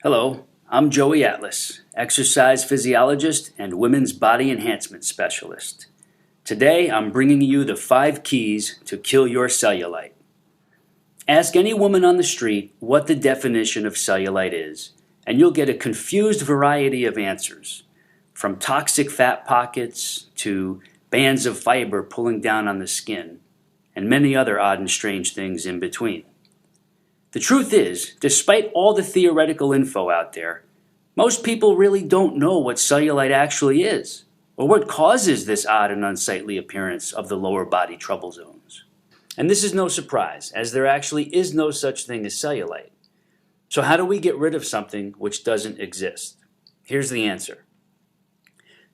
Hello, I'm Joey Atlas, exercise physiologist and women's body enhancement specialist. Today I'm bringing you the 5 keys to kill your cellulite. Ask any woman on the street what the definition of cellulite is, and you'll get a confused variety of answers, from toxic fat pockets to bands of fiber pulling down on the skin, and many other odd and strange things in between. The truth is, despite all the theoretical info out there, most people really don't know what cellulite actually is, or what causes this odd and unsightly appearance of the lower body trouble zones. And this is no surprise, as there actually is no such thing as cellulite. So how do we get rid of something which doesn't exist? Here's the answer.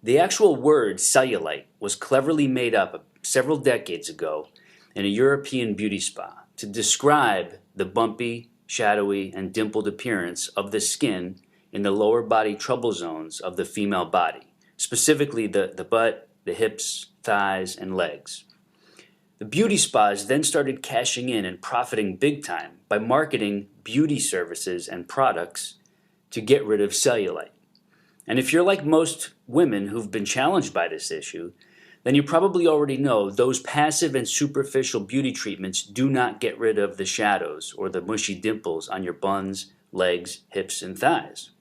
The actual word cellulite was cleverly made up several decades ago in a European beauty spa to describe the bumpy, shadowy, and dimpled appearance of the skin in the lower body trouble zones of the female body, specifically the butt, the hips, thighs, and legs. The beauty spas then started cashing in and profiting big time by marketing beauty services and products to get rid of cellulite. And if you're like most women who've been challenged by this issue, then you probably already know those passive and superficial beauty treatments do not get rid of the shadows or the mushy dimples on your buns, legs, hips, and thighs.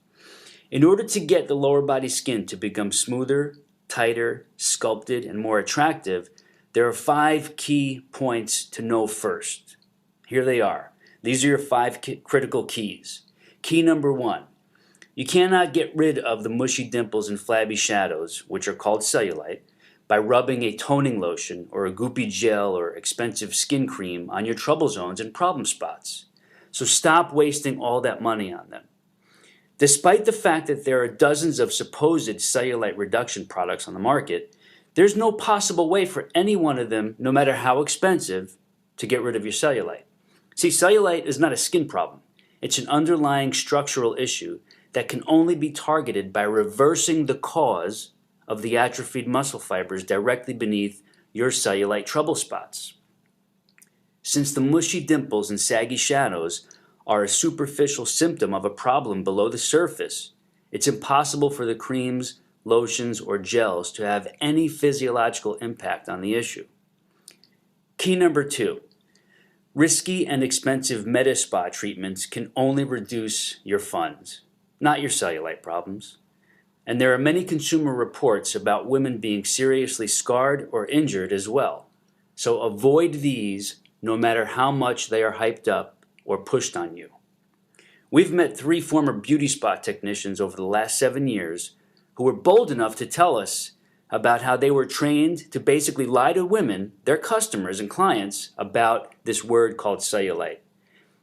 In order to get the lower body skin to become smoother, tighter, sculpted, and more attractive, there are 5 key points to know first. Here they are. These are your 5 critical keys. Key number 1. You cannot get rid of the mushy dimples and flabby shadows, which are called cellulite, by rubbing a toning lotion or a goopy gel or expensive skin cream on your trouble zones and problem spots. So stop wasting all that money on them. Despite the fact that there are dozens of supposed cellulite reduction products on the market, there's no possible way for any one of them, no matter how expensive, to get rid of your cellulite. See, cellulite is not a skin problem. It's an underlying structural issue that can only be targeted by reversing the cause of the atrophied muscle fibers directly beneath your cellulite trouble spots. Since the mushy dimples and saggy shadows are a superficial symptom of a problem below the surface, it's impossible for the creams, lotions, or gels to have any physiological impact on the issue. Key number 2. Risky and expensive med spa treatments can only reduce your funds, not your cellulite problems. And there are many consumer reports about women being seriously scarred or injured as well. So avoid these no matter how much they are hyped up or pushed on you. We've met 3 former beauty spa technicians over the last 7 years who were bold enough to tell us about how they were trained to basically lie to women, their customers and clients, about this word called cellulite,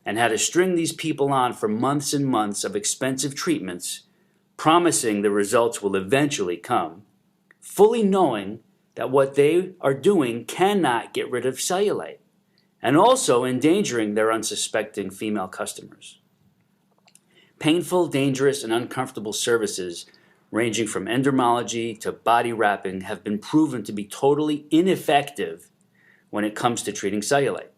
and how to string these people on for months and months of expensive treatments, promising the results will eventually come, fully knowing that what they are doing cannot get rid of cellulite, and also endangering their unsuspecting female customers. Painful, dangerous, and uncomfortable services ranging from endermology to body wrapping have been proven to be totally ineffective when it comes to treating cellulite.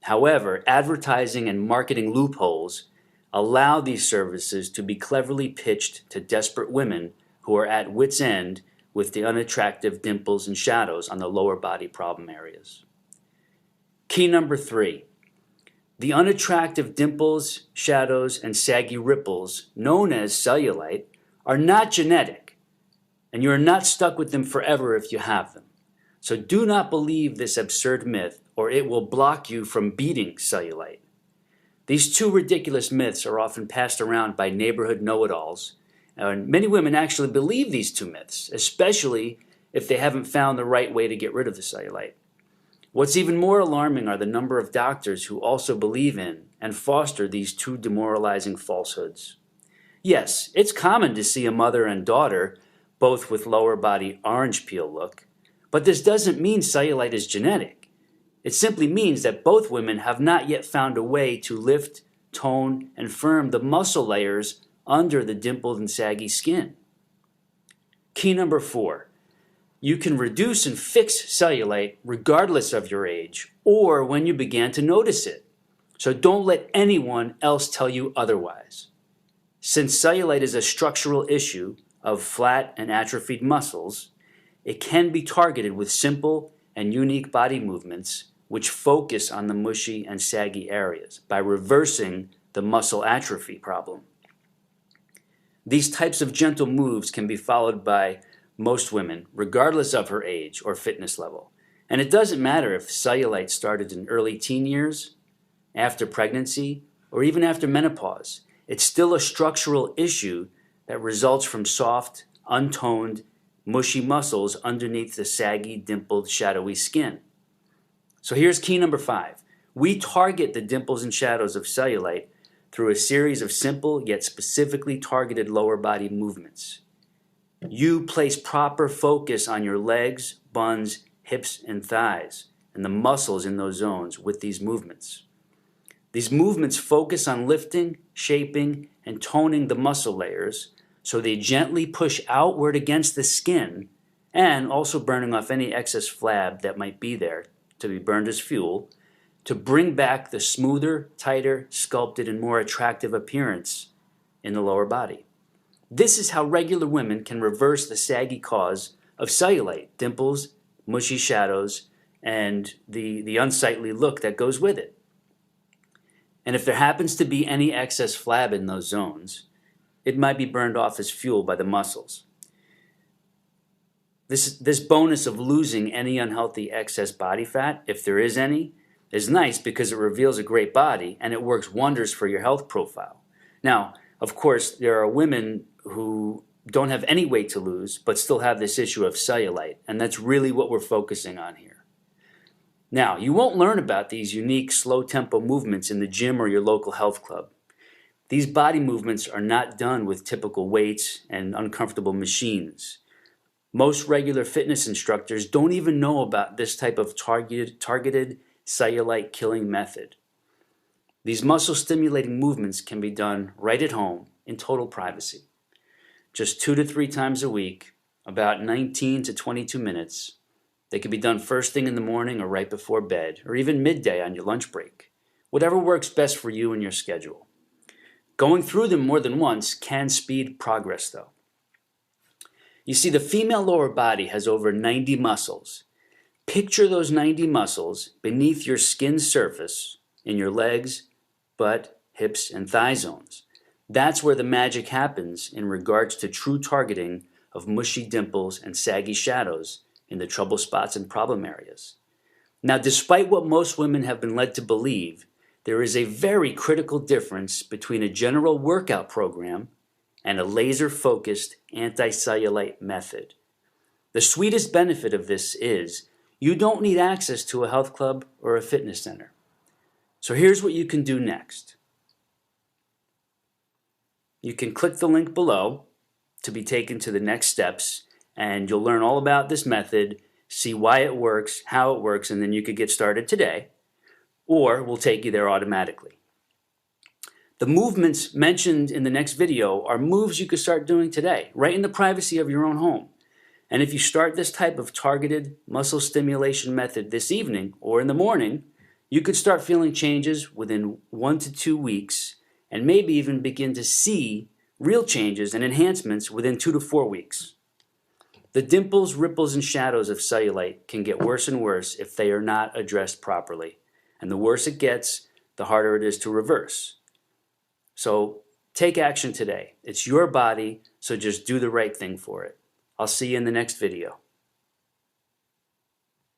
However, advertising and marketing loopholes allow these services to be cleverly pitched to desperate women who are at wit's end with the unattractive dimples and shadows on the lower body problem areas. Key number 3. The unattractive dimples, shadows, and saggy ripples, known as cellulite, are not genetic, and you are not stuck with them forever if you have them. So do not believe this absurd myth, or it will block you from beating cellulite. These 2 ridiculous myths are often passed around by neighborhood know-it-alls, and many women actually believe these 2 myths, especially if they haven't found the right way to get rid of the cellulite. What's even more alarming are the number of doctors who also believe in and foster these 2 demoralizing falsehoods. Yes, it's common to see a mother and daughter both with lower body orange peel look, but this doesn't mean cellulite is genetic. It simply means that both women have not yet found a way to lift, tone, and firm the muscle layers under the dimpled and saggy skin. Key number 4. You can reduce and fix cellulite regardless of your age or when you began to notice it. So don't let anyone else tell you otherwise. Since cellulite is a structural issue of flat and atrophied muscles, it can be targeted with simple and unique body movements which focus on the mushy and saggy areas by reversing the muscle atrophy problem. These types of gentle moves can be followed by most women, regardless of her age or fitness level. And it doesn't matter if cellulite started in early teen years, after pregnancy, or even after menopause. It's still a structural issue that results from soft, untoned, mushy muscles underneath the saggy, dimpled, shadowy skin. So here's key number 5. We target the dimples and shadows of cellulite through a series of simple yet specifically targeted lower body movements. You place proper focus on your legs, buns, hips, and thighs, and the muscles in those zones with these movements. These movements focus on lifting, shaping, and toning the muscle layers so they gently push outward against the skin and also burning off any excess flab that might be there to be burned as fuel to bring back the smoother, tighter, sculpted, and more attractive appearance in the lower body. This is how regular women can reverse the saggy cause of cellulite, dimples, mushy shadows, and the unsightly look that goes with it. And if there happens to be any excess flab in those zones, it might be burned off as fuel by the muscles. This bonus of losing any unhealthy excess body fat, if there is any, is nice because it reveals a great body and it works wonders for your health profile. Now, of course, there are women who don't have any weight to lose but still have this issue of cellulite, and that's really what we're focusing on here. Now, you won't learn about these unique slow-tempo movements in the gym or your local health club. These body movements are not done with typical weights and uncomfortable machines. Most regular fitness instructors don't even know about this type of targeted cellulite killing method. These muscle-stimulating movements can be done right at home in total privacy. Just 2 to 3 times a week, about 19 to 22 minutes. They can be done first thing in the morning or right before bed, or even midday on your lunch break. Whatever works best for you and your schedule. Going through them more than once can speed progress, though. You see, the female lower body has over 90 muscles. Picture those 90 muscles beneath your skin surface in your legs, butt, hips, and thigh zones. That's where the magic happens in regards to true targeting of mushy dimples and saggy shadows in the trouble spots and problem areas. Now, despite what most women have been led to believe, there is a very critical difference between a general workout program and a laser-focused anti-cellulite method. The sweetest benefit of this is you don't need access to a health club or a fitness center. So here's what you can do next. You can click the link below to be taken to the next steps, and you'll learn all about this method, see why it works, how it works, and then you could get started today, or we'll take you there automatically. The movements mentioned in the next video are moves you could start doing today, right in the privacy of your own home. And if you start this type of targeted muscle stimulation method this evening or in the morning, you could start feeling changes within 1 to 2 weeks and maybe even begin to see real changes and enhancements within 2 to 4 weeks. The dimples, ripples, and shadows of cellulite can get worse and worse if they are not addressed properly. And the worse it gets, the harder it is to reverse. So take action today. It's your body, so just do the right thing for it. I'll see you in the next video.